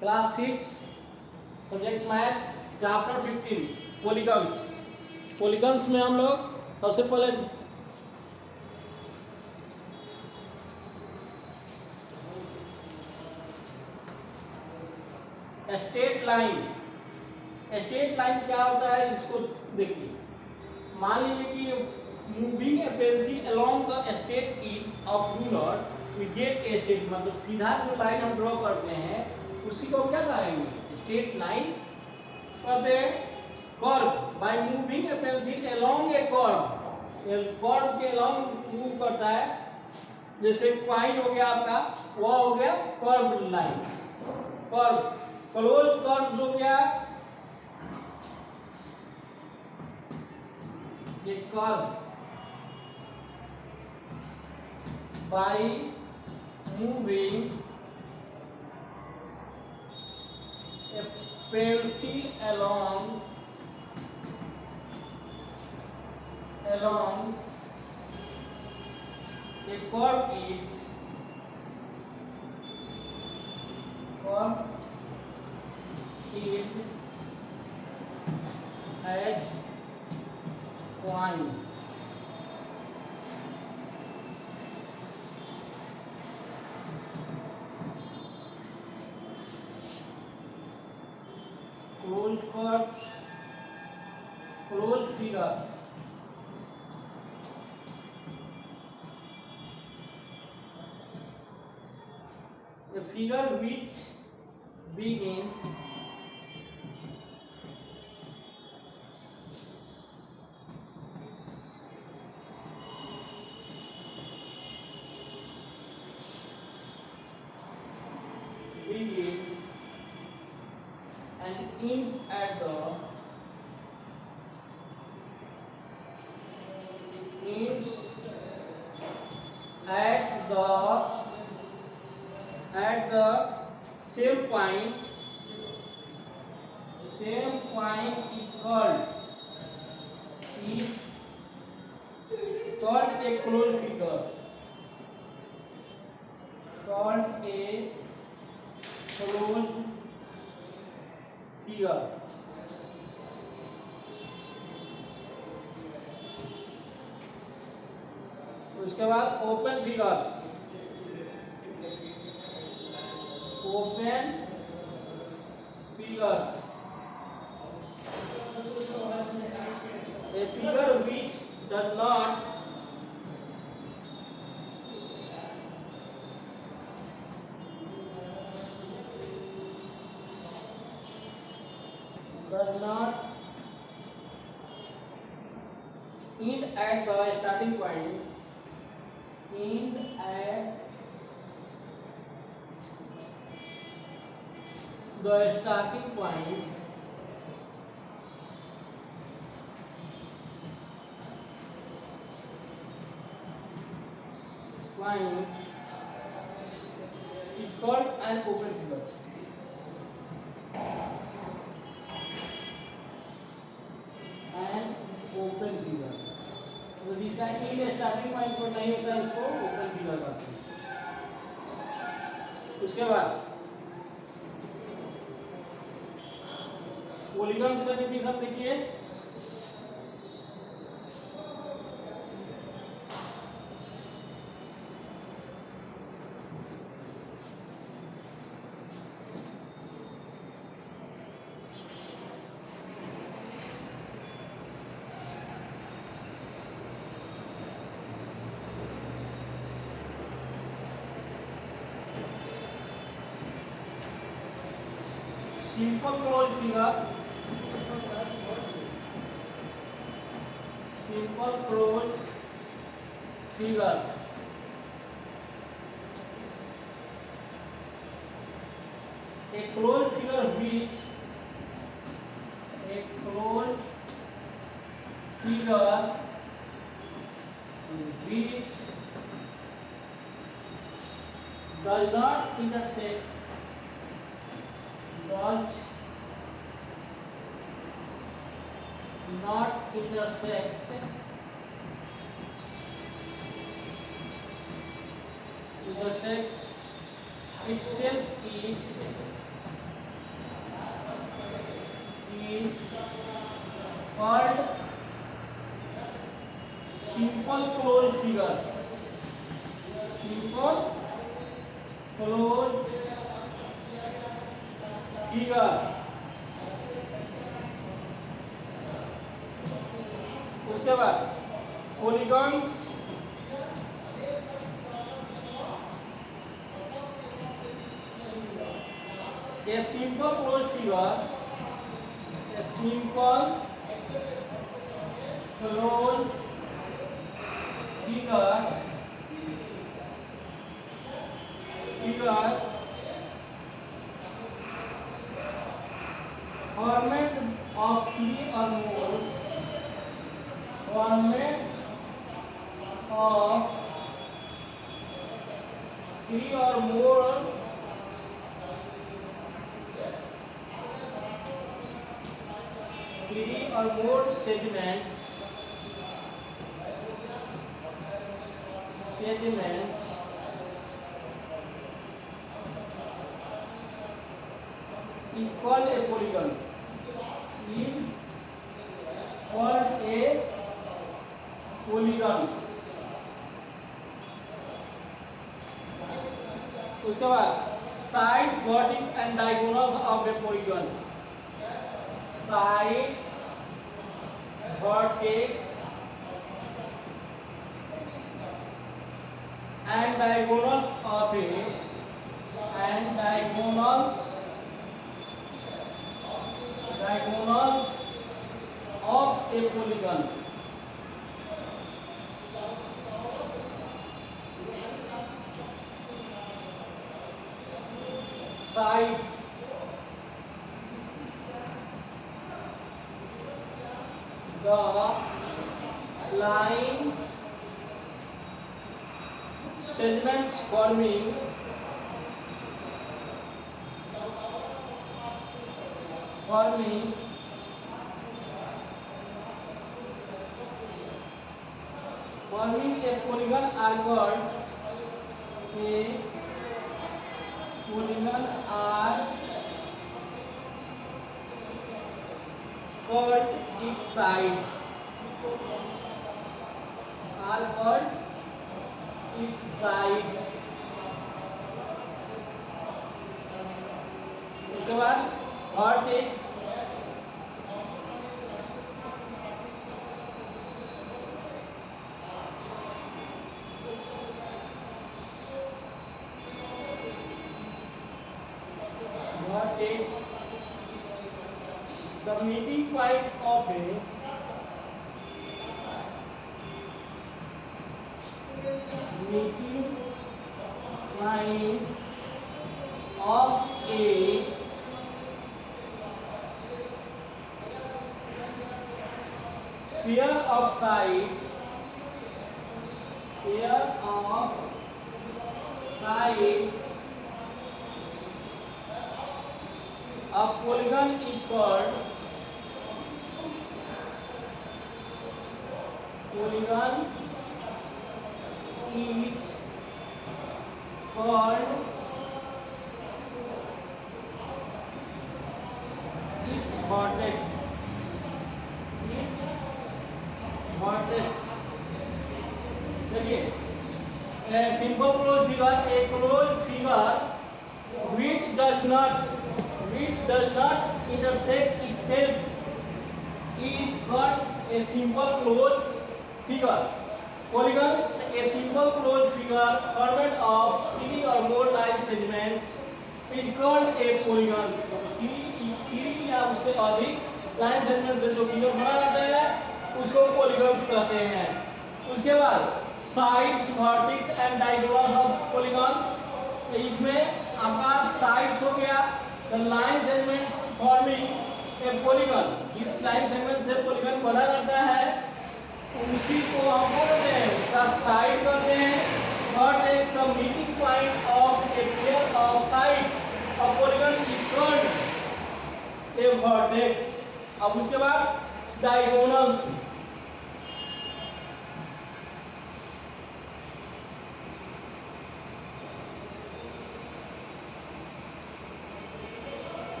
Class 6 subject math chapter 15 polygons. Polygons में हम लोग सबसे पहले स्ट्रेट लाइन। स्ट्रेट लाइन क्या होता है इसको देखिए। मान लीजिए कि moving a pencil along the straight edge of ruler we get a straight, मतलब सीधा जो लाइन हम ड्रॉ करते हैं उसी को क्या कहेंगे, स्ट्रेट लाइन कहते हैं। Curve, by moving a pencil along A curve, curve के अलोंग मूव करता है, जैसे पॉइंट हो गया आपका, वह हो गया curve line. Curve, close curve हो गया ये curve by moving a pencil along a curve is at point. Closed curves, closed figure. A figure which begins and ends at the same point is called a closed figure. Called a closed figure. उसके बाद open figure. Open figures, a figure which does not end at the starting point, end at the starting point is called an open figure. An open figure, तो जिसका in starting point पर नहीं होता है उसको open figure कहते हैं। उसके बाद पॉलीगन्स का डिफिनेशन देखिए। Simple close figure, simple closed figures, a closed figure which does not intersect itself is is called simple closed figure. Simple closed figure. उसके बाद polygons a simple closed figure, a simple closed figure format of three or more segments is called a polygon. Is called a polygon. उसके बाद sides, vertex and diagonals of a polygon. Sides, vertex and diagonals of a polygon. Sides, the line segments forming a polygon are called its side. उसके बाद vertex the meeting point of a pair of sides a polygon is called its vertex. देखिए simple close figure, a closed figure which does not intersect itself is called a simple closed figure. Polygons, a simple closed figure formed of three or more line segments is called a polygon. Three या उससे अधिक line segment से जो figure बना रहता है उसको polygons कहते हैं. उसके बाद sides, vertex and diagonals of polygon. इसमें आपका साइड्स हो गया, the line segments forming a polygon. इस लाइन सेगमेंट से पॉलीगॉन बना रहता है उसी को हम बोलते हैं उसका साइड कहते हैं. Vertex the meeting point of a pair of side of polygon is called a vertex. अब उसके बाद diagonals.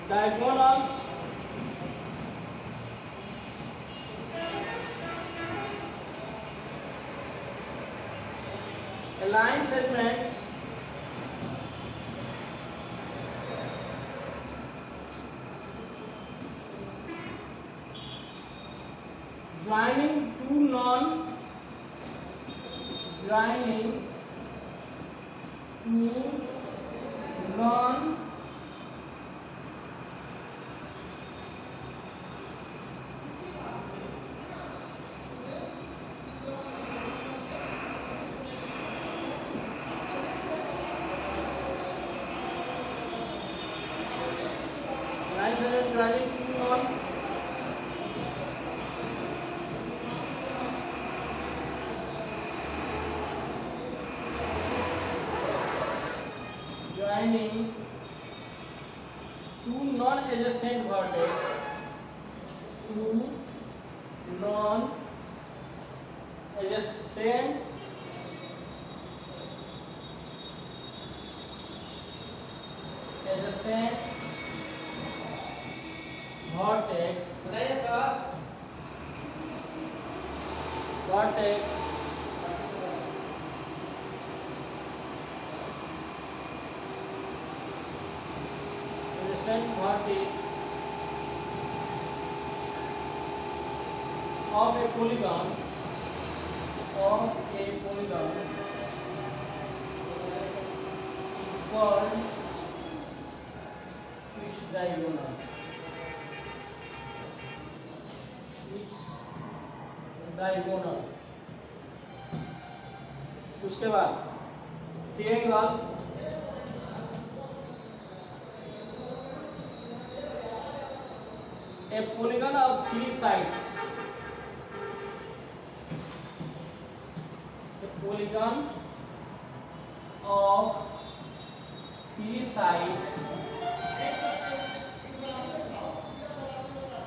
diagonals, align segments, joining two non joining two non joining two non-adjacent vertex, two non-adjacent vertex of a polygon is called its diagonal. उसके बाद triangle, a polygon of three sides,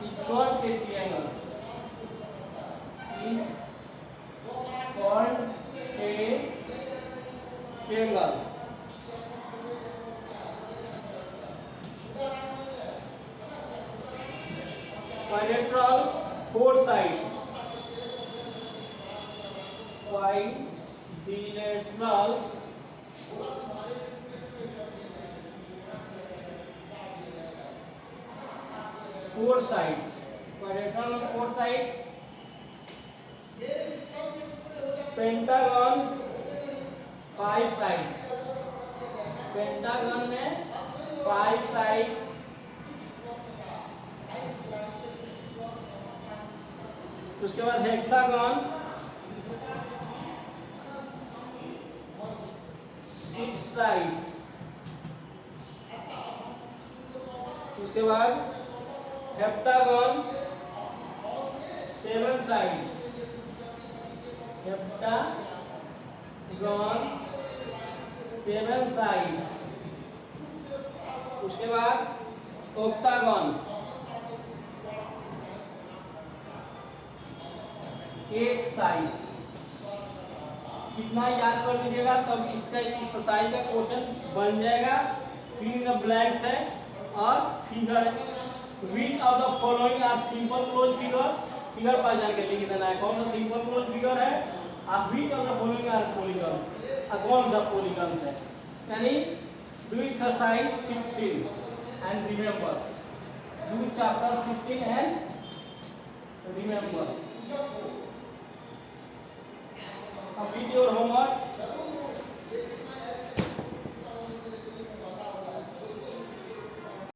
is called a triangle. Quadrilateral, four sides. Quadrilateral, four sides. Quadrilateral, four sides. Pentagon, five sides. Pentagon में 5 side, उसके बाद hexagon 6 side, उसके बाद heptagon 7 side, heptagon 7 side, उसके बाद octagon 8 side. कितना याद कर लीजिएगा तब इसका एक्सरसाइज का क्वेश्चन बन जाएगा। फिल इन द ब्लैंक्स है और figure which of the following are simple close figure, figure पर जान के लिख देना है कौन सा सिंपल क्लोज फिगर है और which of the following are polygon, कौन सा पॉलीगन है। यानी do exercise 15 and remember, do chapter 15 and remember, complete your homework.